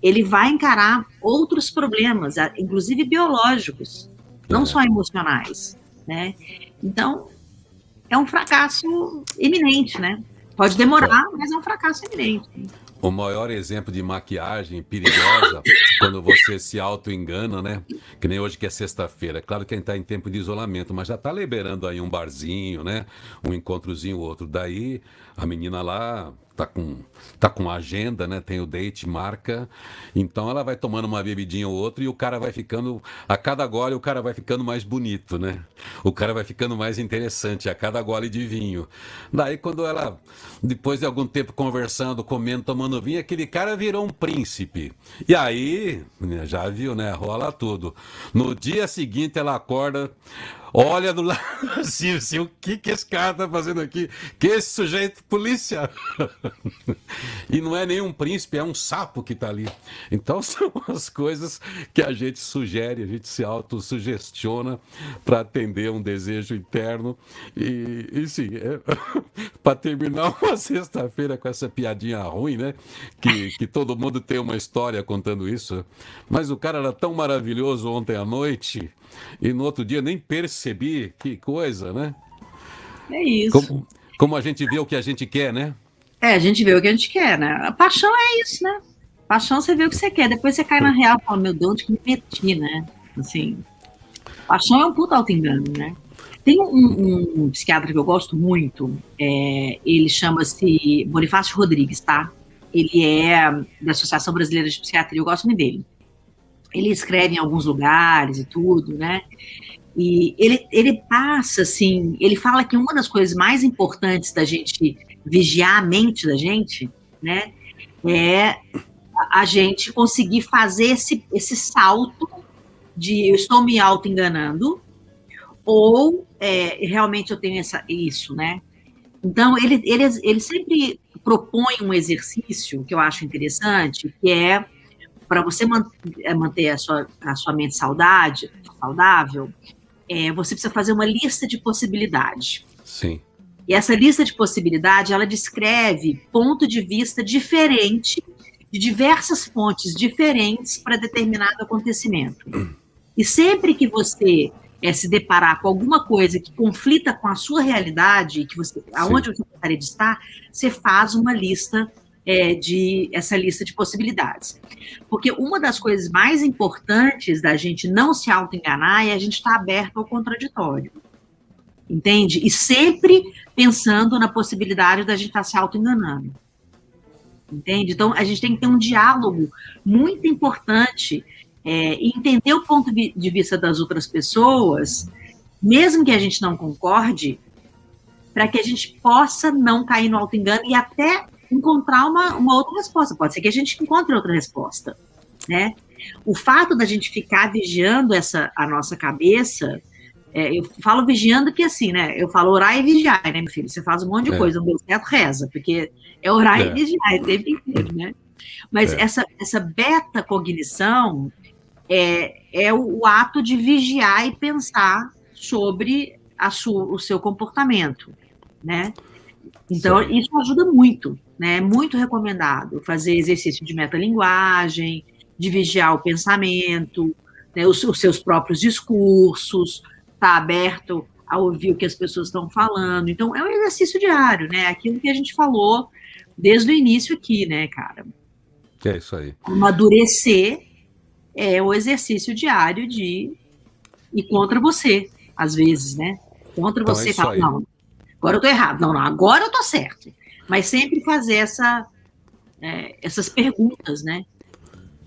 ele vai encarar outros problemas, inclusive biológicos, não só emocionais, né? Então, é um fracasso iminente, né? Pode demorar, mas é um fracasso iminente. O maior exemplo de maquiagem perigosa, quando você se auto-engana, né? Que nem hoje que é sexta-feira. Claro que a gente está em tempo de isolamento, mas já está liberando aí um barzinho, né? Um encontrozinho, outro. Daí a menina lá tá com agenda, né? Tem o date, marca. Então ela vai tomando uma bebidinha ou outra e o cara vai ficando, a cada gole o cara vai ficando mais bonito, né? O cara vai ficando mais interessante a cada gole de vinho. Daí quando ela, depois de algum tempo conversando, comendo, tomando vinho, aquele cara virou um príncipe. E aí, já viu, né? Rola tudo. No dia seguinte ela acorda, olha do lado assim, o que esse cara tá fazendo aqui? Que esse sujeito, polícia! E não é nenhum príncipe, é um sapo que tá ali. Então são as coisas que a gente sugere, a gente se autossugestiona para atender um desejo interno. E sim, para terminar uma sexta-feira com essa piadinha ruim, né? Que todo mundo tem uma história contando isso. Mas o cara era tão maravilhoso ontem à noite e no outro dia nem percebi, que coisa, né? É isso. Como a gente vê o que a gente quer, né? A gente vê o que a gente quer, né? A paixão é isso, né? Paixão, você vê o que você quer. Depois você cai na real e fala, meu Deus, onde que me meti, né? Assim, paixão é um puta auto-engano, né? Tem um psiquiatra que eu gosto muito, ele chama-se Bonifácio Rodrigues, tá? Ele é da Associação Brasileira de Psiquiatria, eu gosto muito dele. Ele escreve em alguns lugares e tudo, né? E ele passa, assim, ele fala que uma das coisas mais importantes da gente vigiar a mente da gente, né, é a gente conseguir fazer esse salto de eu estou me auto-enganando ou realmente eu tenho isso, né? Então, ele sempre propõe um exercício que eu acho interessante, que é para você manter a sua mente saudável, você precisa fazer uma lista de possibilidades. Sim. E essa lista de possibilidades, ela descreve ponto de vista diferente, de diversas fontes diferentes para determinado acontecimento. E sempre que você se deparar com alguma coisa que conflita com a sua realidade, aonde você gostaria de estar, você faz uma lista essa lista de possibilidades. Porque uma das coisas mais importantes da gente não se auto-enganar é a gente estar aberto ao contraditório. Entende? E sempre pensando na possibilidade da gente estar se auto-enganando. Entende? Então, a gente tem que ter um diálogo muito importante e entender o ponto de vista das outras pessoas, mesmo que a gente não concorde, para que a gente possa não cair no auto-engano e até encontrar uma outra resposta. Pode ser que a gente encontre outra resposta, né? O fato da gente ficar vigiando a nossa cabeça, eu falo vigiando que assim, né? Eu falo orar e vigiar, né, meu filho? Você faz um monte de coisa, não deu certo, reza, porque é orar e vigiar, é tempo inteiro, né? Mas essa beta-cognição é o ato de vigiar e pensar sobre o seu comportamento, né? Então, isso ajuda muito, né? É muito recomendado fazer exercício de metalinguagem, de vigiar o pensamento, né? Os seus próprios discursos, estar aberto a ouvir o que as pessoas estão falando. Então, é um exercício diário, né? Aquilo que a gente falou desde o início aqui, né, cara? É isso aí. Amadurecer é o exercício diário de ir contra você, às vezes, né? Contra então você, fala, não, agora eu tô errado, não, agora eu tô certo. Mas sempre fazer essas perguntas, né?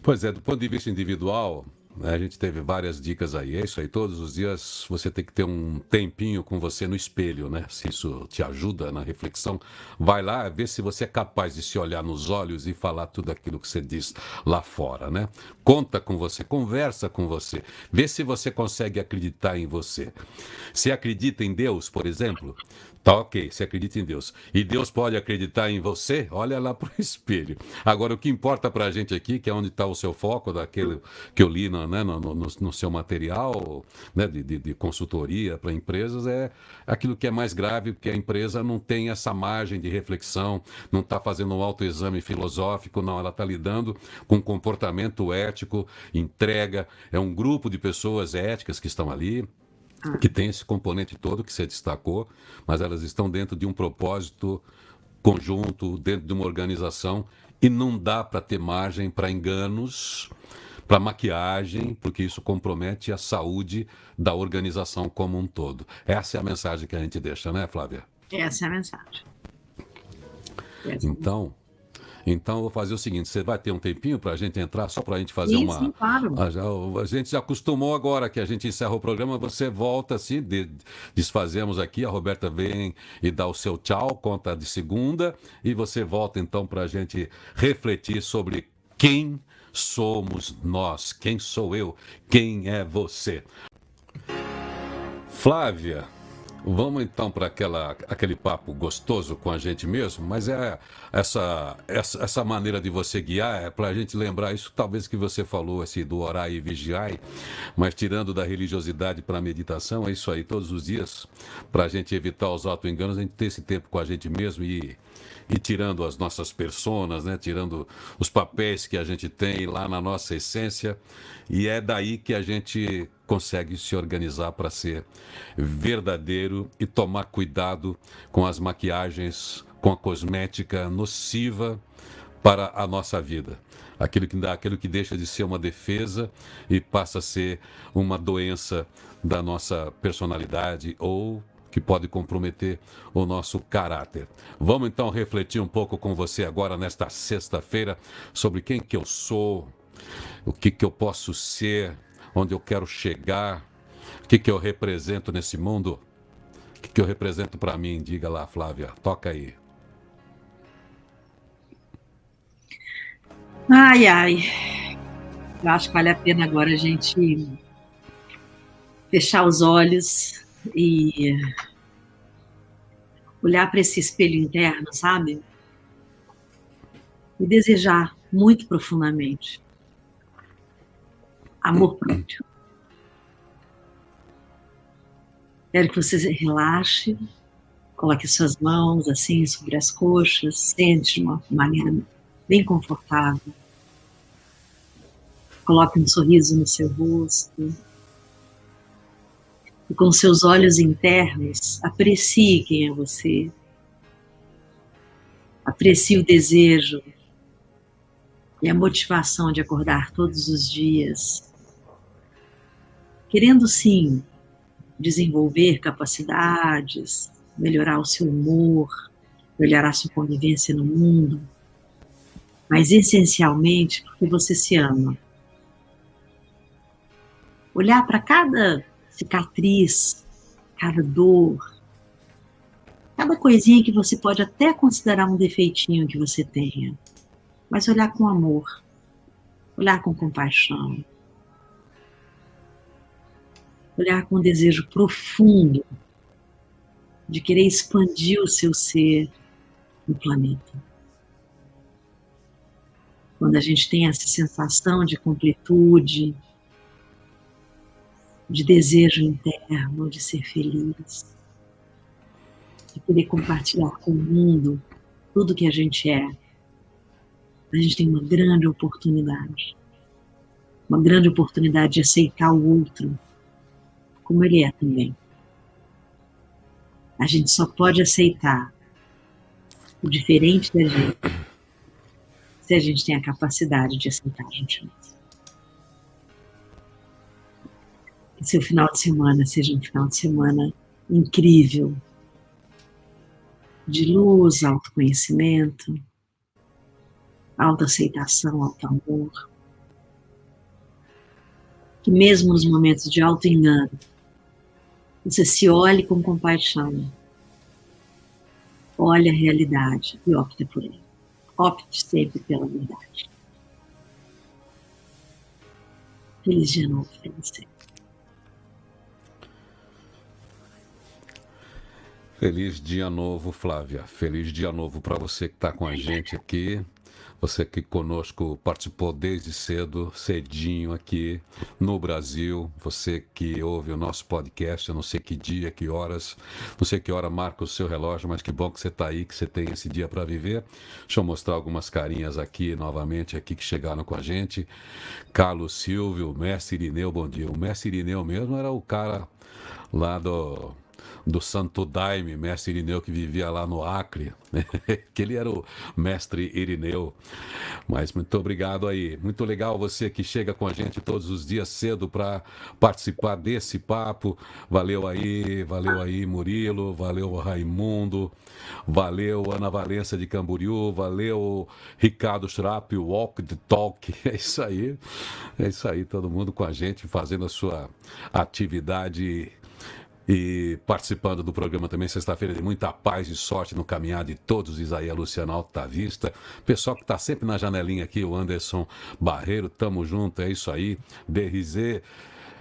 Pois é, do ponto de vista individual, a gente teve várias dicas aí. É isso aí, todos os dias você tem que ter um tempinho com você no espelho, né? Se isso te ajuda na reflexão, vai lá ver se você é capaz de se olhar nos olhos e falar tudo aquilo que você diz lá fora, né? Conta com você, conversa com você, vê se você consegue acreditar em você. Se acredita em Deus, por exemplo, tá ok, você acredita em Deus. E Deus pode acreditar em você, olha lá pro espelho. Agora, o que importa pra gente aqui, que é onde está o seu foco, daquele que eu li no seu material, né, de consultoria para empresas, é aquilo que é mais grave, porque a empresa não tem essa margem de reflexão, não está fazendo um autoexame filosófico, não, ela está lidando com comportamento ético, entrega, é um grupo de pessoas éticas que estão ali, que tem esse componente todo que você destacou, mas elas estão dentro de um propósito conjunto, dentro de uma organização, e não dá para ter margem para enganos, para maquiagem, porque isso compromete a saúde da organização como um todo. Essa é a mensagem que a gente deixa, né, Flávia? Essa é a mensagem. Então, eu vou fazer o seguinte, você vai ter um tempinho para a gente entrar, só para a gente fazer uma... Sim, claro. A gente já acostumou agora que a gente encerra o programa, você volta, assim, desfazemos aqui, a Roberta vem e dá o seu tchau, conta de segunda, e você volta então para a gente refletir sobre quem somos nós, quem sou eu, quem é você. Flávia, vamos então para aquele papo gostoso com a gente mesmo, mas essa maneira de você guiar é para a gente lembrar isso, talvez que você falou, assim, do orar e vigiar, mas tirando da religiosidade para a meditação, é isso aí, todos os dias, para a gente evitar os auto-enganos, a gente ter esse tempo com a gente mesmo e tirando as nossas personas, né? Tirando os papéis que a gente tem lá na nossa essência, e é daí que a gente consegue se organizar para ser verdadeiro e tomar cuidado com as maquiagens, com a cosmética nociva para a nossa vida. aquilo que deixa de ser uma defesa e passa a ser uma doença da nossa personalidade ou que pode comprometer o nosso caráter. Vamos então refletir um pouco com você agora nesta sexta-feira sobre quem que eu sou, o que que eu posso ser, onde eu quero chegar, o que que eu represento nesse mundo, o que que eu represento para mim. Diga lá, Flávia, toca aí. Ai, ai. Eu acho que vale a pena agora a gente fechar os olhos e olhar para esse espelho interno, sabe? E desejar muito profundamente amor próprio. Quero que você relaxe, coloque suas mãos assim sobre as coxas, sente de uma maneira bem confortável. Coloque um sorriso no seu rosto. E com seus olhos internos, aprecie quem é você. Aprecie o desejo e a motivação de acordar todos os dias, querendo sim desenvolver capacidades, melhorar o seu humor, melhorar a sua convivência no mundo, mas essencialmente porque você se ama. Olhar para cada cicatriz, cada dor, cada coisinha que você pode até considerar um defeitinho que você tenha, mas olhar com amor, olhar com compaixão, olhar com um desejo profundo de querer expandir o seu ser no planeta. Quando a gente tem essa sensação de completude, de desejo interno, de ser feliz, de poder compartilhar com o mundo tudo que a gente é, a gente tem uma grande oportunidade de aceitar o outro como ele é também. A gente só pode aceitar o diferente da gente se a gente tem a capacidade de aceitar a gente mesmo. Que seu final de semana seja um final de semana incrível, de luz, autoconhecimento, autoaceitação, autoamor. Que mesmo nos momentos de auto-engano, você se olhe com compaixão, olhe a realidade e opte por ela. Opte sempre pela verdade. Feliz dia novo para você. Feliz dia novo, Flávia. Feliz dia novo para você que está com a gente aqui. Você que conosco participou desde cedo, cedinho aqui no Brasil. Você que ouve o nosso podcast, eu não sei que dia, que horas, não sei que hora marca o seu relógio, mas que bom que você está aí, que você tem esse dia para viver. Deixa eu mostrar algumas carinhas aqui, novamente, aqui que chegaram com a gente. Carlos Silvio, Mestre Irineu, bom dia. O Mestre Irineu mesmo era o cara lá do Santo Daime, Mestre Irineu, que vivia lá no Acre, né? Que ele era o Mestre Irineu. Mas muito obrigado aí, muito legal você que chega com a gente todos os dias cedo para participar desse papo. Valeu aí Murilo, valeu Raimundo, valeu Ana Valença de Camboriú, valeu Ricardo Schrapp, Walk the Talk. É isso aí, todo mundo com a gente fazendo a sua atividade e participando do programa também, sexta-feira, de muita paz e sorte no caminhar de todos. Isaías Luciano Altavista, pessoal que está sempre na janelinha aqui, o Anderson Barreiro, tamo junto, é isso aí.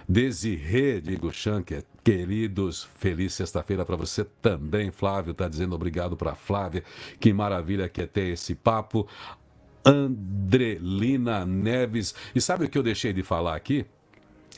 Desirê, digo, Schanker, queridos, feliz sexta-feira para você também. Flávio está dizendo obrigado para Flávia, que maravilha que é ter esse papo. Andrelina Neves, e sabe o que eu deixei de falar aqui?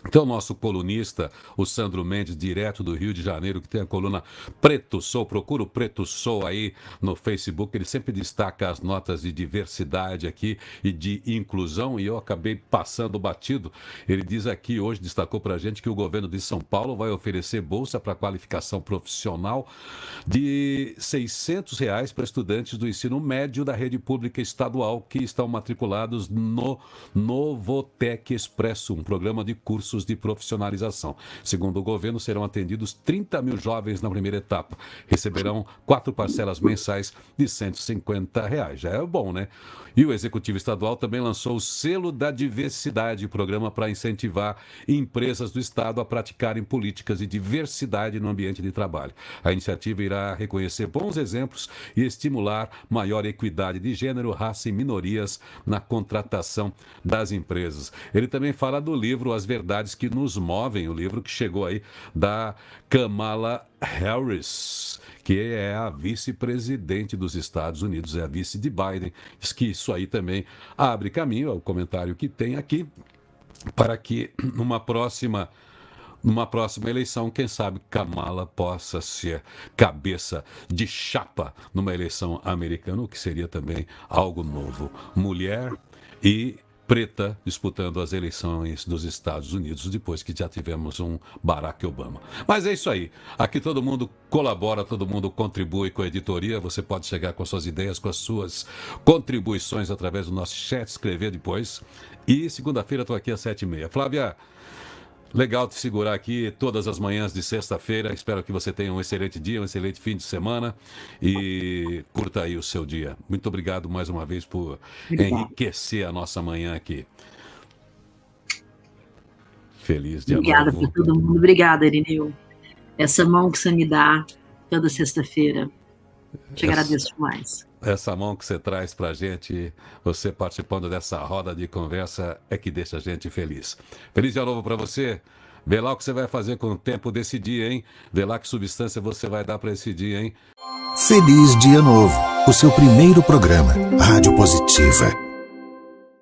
Então, nosso colunista, o Sandro Mendes, direto do Rio de Janeiro, que tem a coluna Preto Sou, procura o Preto Sou aí no Facebook, ele sempre destaca as notas de diversidade aqui e de inclusão, e eu acabei passando batido. Ele diz aqui, hoje destacou pra gente que o governo de São Paulo vai oferecer bolsa para qualificação profissional de R$ 600 para estudantes do ensino médio da rede pública estadual que estão matriculados no Novotec Expresso, um programa de cursos de profissionalização. Segundo o governo, serão atendidos 30 mil jovens na primeira etapa. Receberão 4 parcelas mensais de R$ 150. Já é bom, né? E o Executivo Estadual também lançou o Selo da Diversidade, programa para incentivar empresas do Estado a praticarem políticas de diversidade no ambiente de trabalho. A iniciativa irá reconhecer bons exemplos e estimular maior equidade de gênero, raça e minorias na contratação das empresas. Ele também fala do livro As Verdades que Nos Movem, o livro que chegou aí da Kamala Harris, que é a vice-presidente dos Estados Unidos, é a vice de Biden. Diz que isso aí também abre caminho, é o comentário que tem aqui, para que numa próxima eleição, quem sabe Kamala possa ser cabeça de chapa numa eleição americana, o que seria também algo novo. Mulher e preta disputando as eleições dos Estados Unidos, depois que já tivemos um Barack Obama. Mas é isso aí. Aqui todo mundo colabora, todo mundo contribui com a editoria. Você pode chegar com suas ideias, com as suas contribuições através do nosso chat, escrever depois. E segunda-feira estou aqui às 7h30. Flávia, legal te segurar aqui todas as manhãs de sexta-feira. Espero que você tenha um excelente dia, um excelente fim de semana e curta aí o seu dia. Muito obrigado mais uma vez por enriquecer a nossa manhã aqui. Feliz dia novo. Obrigada por todo mundo. Obrigada, Irineu. Essa mão que você me dá toda sexta-feira. Te agradeço demais. Essa mão que você traz pra gente, você participando dessa roda de conversa, é que deixa a gente feliz. Feliz dia novo pra você. Vê lá o que você vai fazer com o tempo desse dia, hein? Vê lá que substância você vai dar pra esse dia, hein? Feliz Dia Novo, o seu primeiro programa, Rádio Positiva.